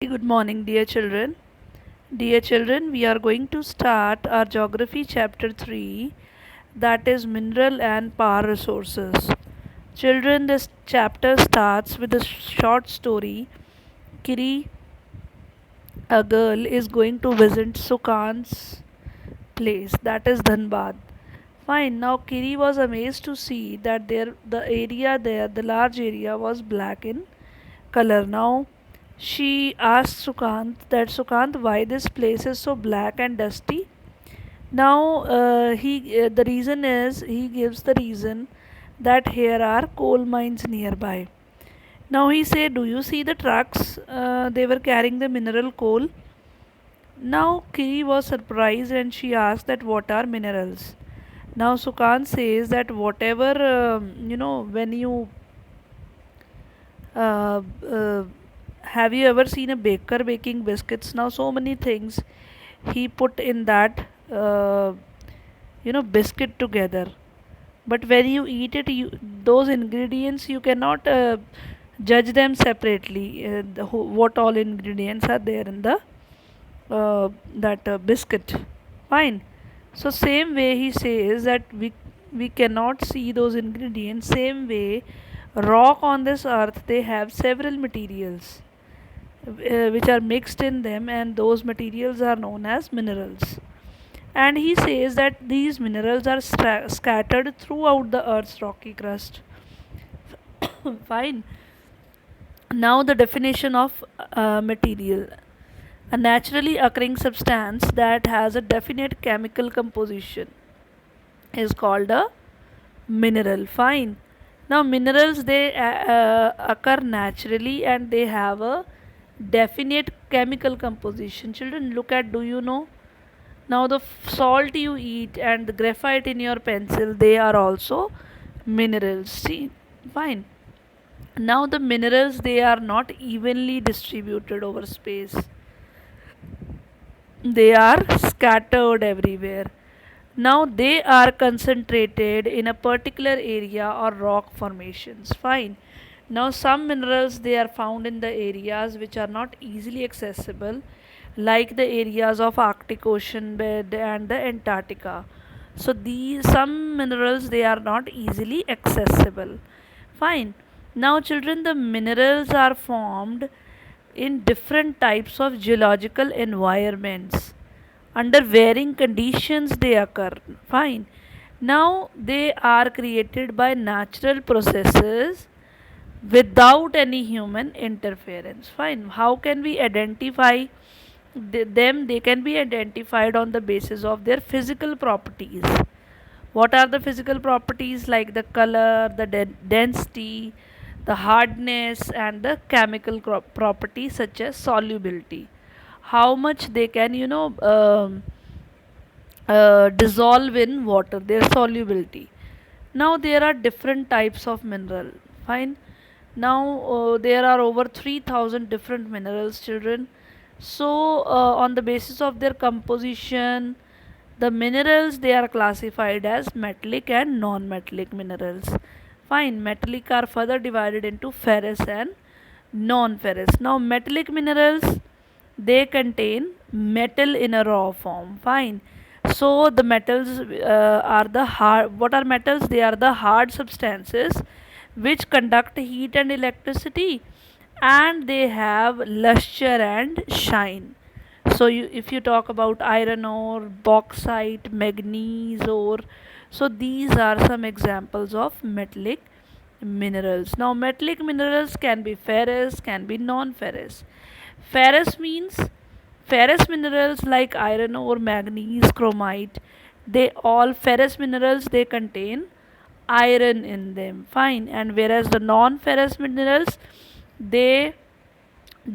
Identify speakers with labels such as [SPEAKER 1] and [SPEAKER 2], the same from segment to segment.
[SPEAKER 1] good morning, dear children. Dear children, we are going to start our geography chapter 3, that is mineral and power resources. Children, this chapter starts with a short story. Kiri, a girl, is going to visit Sukan's place, that is Dhanbad. Fine. Now Kiri was amazed to see that the large area was black in color. Now she asked Sukant that Sukant, why this place is so black and dusty? Now the reason is he gives the reason that here are coal mines nearby. Now he said, do you see the trucks? They were carrying the mineral coal. Now Kiri was surprised and she asked that what are minerals. Now Sukan says that whatever when you uh, uh, have you ever seen a baker baking biscuits? Now so many things he put in that biscuit together. But when you eat it, those ingredients you cannot judge them separately. What all ingredients are there in the that biscuit? Fine. So same way he says that we cannot see those ingredients. Same way, rock on this earth, they have several materials which are mixed in them, and those materials are known as minerals. And he says that these minerals are scattered throughout the earth's rocky crust. Fine. Now the definition of material: a naturally occurring substance that has a definite chemical composition is called a mineral. Fine. Now minerals, they occur naturally and they have a definite chemical composition. Children, look at, do you know? Now the salt you eat and the graphite in your pencil, they are also minerals. See, fine. Now the minerals, they are not evenly distributed over space. They are scattered everywhere. Now they are concentrated in a particular area or rock formations. Fine. Now some minerals, they are found in the areas which are not easily accessible, like the areas of Arctic Ocean bed and the Antarctica. So these some minerals, they are not easily accessible. Fine. Now children, the minerals are formed in different types of geological environments. Under varying conditions they occur. Fine. Now they are created by natural processes without any human interference. Fine. How can we identify them? They can be identified on the basis of their physical properties. What are the physical properties? Like the color, the density, the hardness, and the chemical properties such as solubility. How much they can, dissolve in water, their solubility. Now there are different types of mineral. Fine. Now there are over 3000 different minerals, children. So on the basis of their composition, the minerals, they are classified as metallic and non-metallic minerals. Fine. Metallic are further divided into ferrous and non-ferrous. Now metallic minerals, they contain metal in a raw form. Fine. So the metals are the hard. What are metals? They are the hard substances which conduct heat and electricity, and they have luster and shine. So if you talk about iron ore, bauxite, manganese ore, so these are some examples of metallic minerals. Now metallic minerals can be ferrous, can be non-ferrous. Ferrous means ferrous minerals like iron ore, manganese, chromite, they all ferrous minerals, they contain iron in them. Fine. And whereas the non-ferrous minerals, they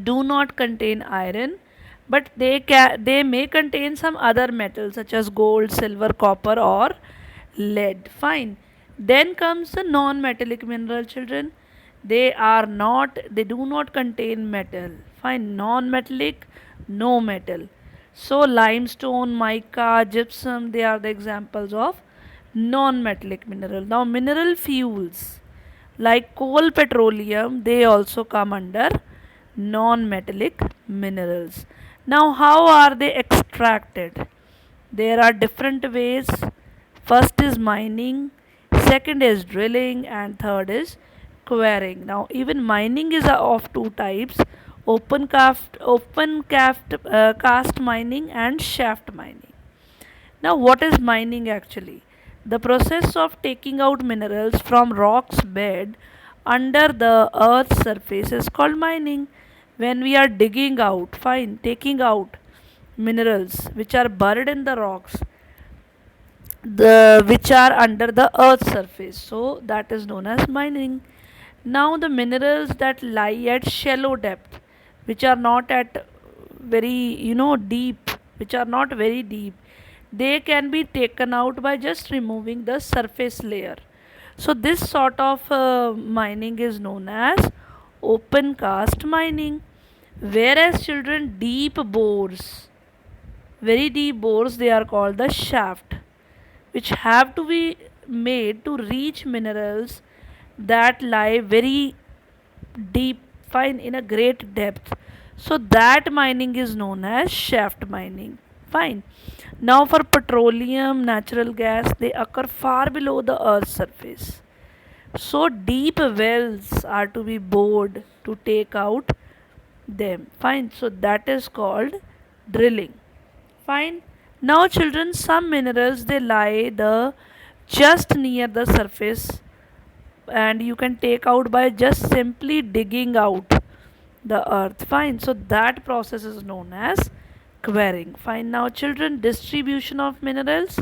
[SPEAKER 1] do not contain iron, but they may contain some other metals such as gold, silver, copper, or lead. Fine. Then comes the non-metallic mineral, children. They do not contain metal. Fine. Non-metallic, no metal. So limestone, mica, gypsum, they are the examples of non-metallic mineral. Now mineral fuels like coal, petroleum, they also come under non-metallic minerals. Now, how are they extracted? There are different ways. First is mining, second is drilling, and third is quarrying. Now, even mining is of two types: cast mining and shaft mining. Now, what is mining actually? The process of taking out minerals from rock's bed under the earth's surface is called mining. When we are digging out, fine, taking out minerals which are buried in the rocks, the which are under the earth's surface, so that is known as mining. Now the minerals that lie at shallow depth, which are not at very deep, which are not very deep, they can be taken out by just removing the surface layer. So this sort of mining is known as open cast mining. Whereas children, deep bores, very deep bores, they are called the shaft, which have to be made to reach minerals that lie very deep, fine, in a great depth. So that mining is known as shaft mining. Fine. Now for petroleum, natural gas, they occur far below the earth's surface. So deep wells are to be bored to take out them. Fine. So that is called drilling. Fine. Now children, some minerals they lie the just near the surface and you can take out by just simply digging out the earth. Fine. So that process is known as quarrying. Fine. Now children, distribution of minerals.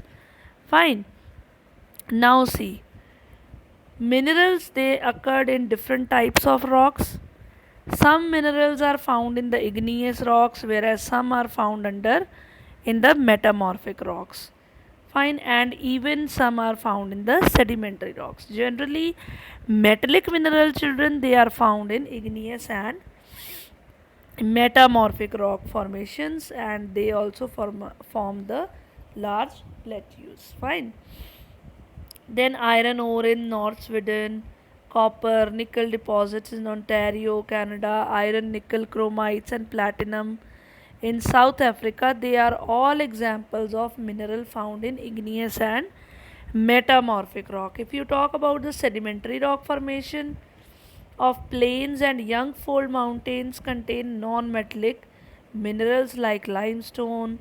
[SPEAKER 1] Fine. Now see, minerals they occurred in different types of rocks. Some minerals are found in the igneous rocks, whereas some are found under in the metamorphic rocks. Fine, and even some are found in the sedimentary rocks. Generally, metallic mineral children they are found in igneous and metamorphic rock formations, and they also form the large plateaus. Fine. Then iron ore in North Sweden, copper, nickel deposits in Ontario, Canada, iron, nickel, chromites, and platinum in South Africa. They are all examples of mineral found in igneous and metamorphic rock. If you talk about the sedimentary rock formation of plains and young fold mountains contain non-metallic minerals like limestone,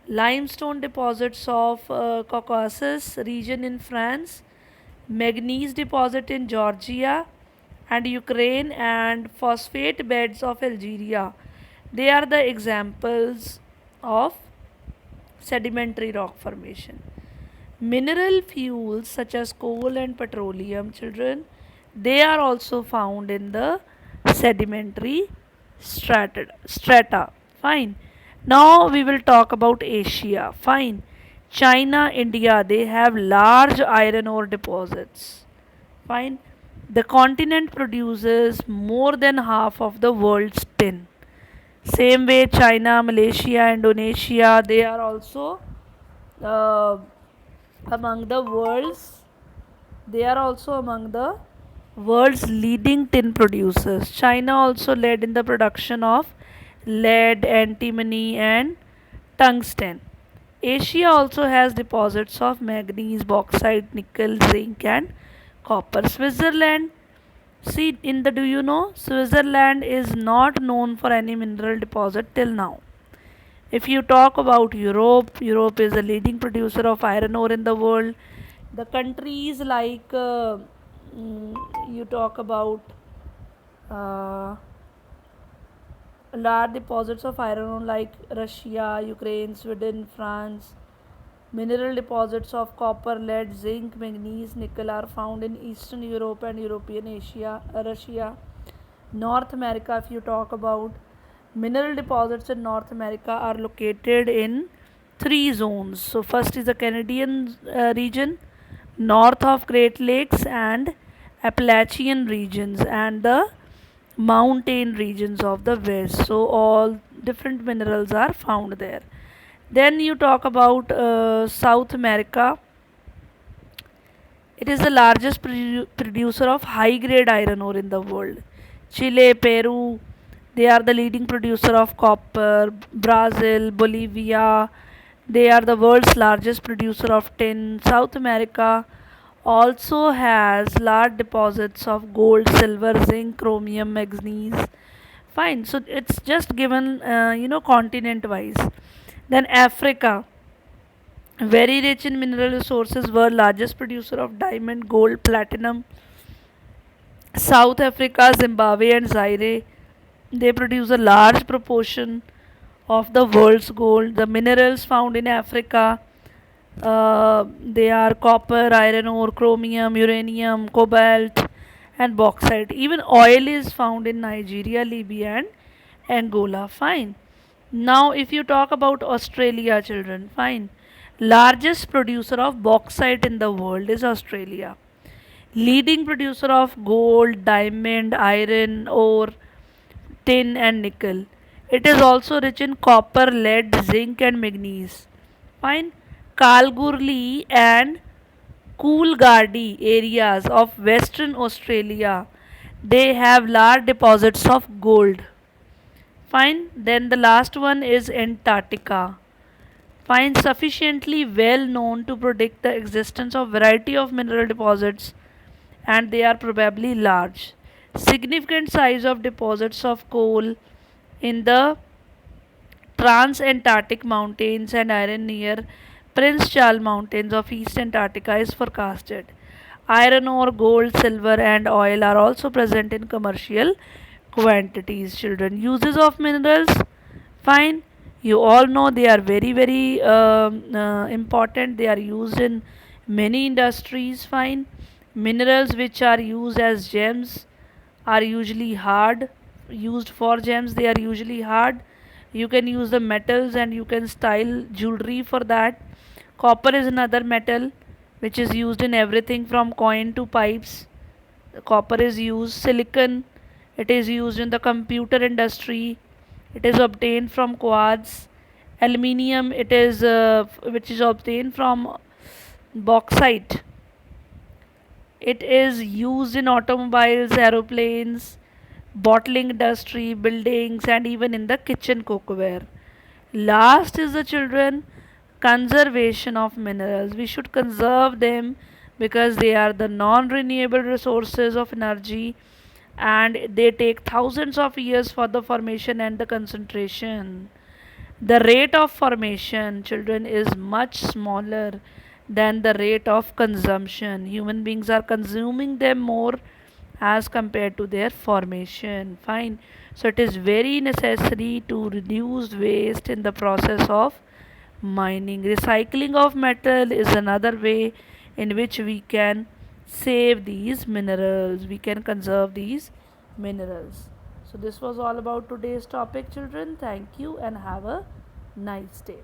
[SPEAKER 1] limestone deposits of Caucasus region in France, manganese deposit in Georgia and Ukraine, and phosphate beds of Algeria. They are the examples of sedimentary rock formation. Mineral fuels such as coal and petroleum, children, they are also found in the sedimentary strata. Fine. Now we will talk about Asia. Fine. China, India, they have large iron ore deposits. Fine. The continent produces more than half of the world's tin. Same way, China, Malaysia, Indonesia, they are also uh, among the world's they are also among the world's leading tin producers. China also led in the production of lead, antimony, and tungsten. Asia also has deposits of manganese, bauxite, nickel, zinc, and copper. Switzerland, see in the do you know Switzerland is not known for any mineral deposit till now. If you talk about Europe, Europe is the leading producer of iron ore in the world. The countries like you talk about uh, large deposits of iron ore like Russia, Ukraine, Sweden, France. Mineral deposits of copper, lead, zinc, manganese, nickel are found in Eastern Europe and European Asia, Russia. North America, if you talk about mineral deposits in North America, are located in three zones. So, first is the Canadian region, north of Great Lakes and Appalachian regions, and the mountain regions of the west. So, all different minerals are found there. Then you talk about South America. It is the largest producer of high grade iron ore in the world. Chile, Peru, They are the leading producer of copper. Brazil, Bolivia, they are the world's largest producer of tin. South America also has large deposits of gold, silver, zinc, chromium, manganese. Fine, so it's just given, continent wise. Then Africa, very rich in mineral resources, world largest producer of diamond, gold, platinum. South Africa, Zimbabwe, and Zaire, they produce a large proportion of the world's gold. The minerals found in Africa, they are copper, iron ore, chromium, uranium, cobalt, and bauxite. Even oil is found in Nigeria, Libya, and Angola. Fine. Now, if you talk about Australia, children, fine. Largest producer of bauxite in the world is Australia. Leading producer of gold, diamond, iron ore, tin, and nickel. It is also rich in copper, lead, zinc, and manganese. Fine. Kalgoorlie and Coolgardie areas of Western Australia, they have large deposits of gold. Fine. Then the last one is Antarctica. Fine, sufficiently well known to predict the existence of variety of mineral deposits, and they are probably large. Significant size of deposits of coal in the Transantarctic Mountains and iron near Prince Charles Mountains of East Antarctica is forecasted. Iron ore, gold, silver, and oil are also present in commercial quantities. Children, uses of minerals. Fine, you all know they are very important. They are used in many industries. Fine, minerals which are used as gems are usually hard. Used for gems, they are usually hard. You can use the metals and you can style jewelry for that. Copper is another metal which is used in everything from coin to pipes. Copper is used. Silicon, it is used in the computer industry. It is obtained from quartz. Aluminium, it is which is obtained from bauxite. It is used in automobiles, aeroplanes, bottling industry, buildings, and even in the kitchen cookware. Last is the children, conservation of minerals. We should conserve them because they are the non renewable resources of energy, and they take thousands of years for the formation and the concentration. The rate of formation, children, is much smaller than the rate of consumption. Human beings are consuming them more as compared to their formation. Fine. So it is very necessary to reduce waste in the process of mining. Recycling of metal is another way in which we can save these minerals. We can conserve these minerals. So this was all about today's topic, children. Thank you and have a nice day.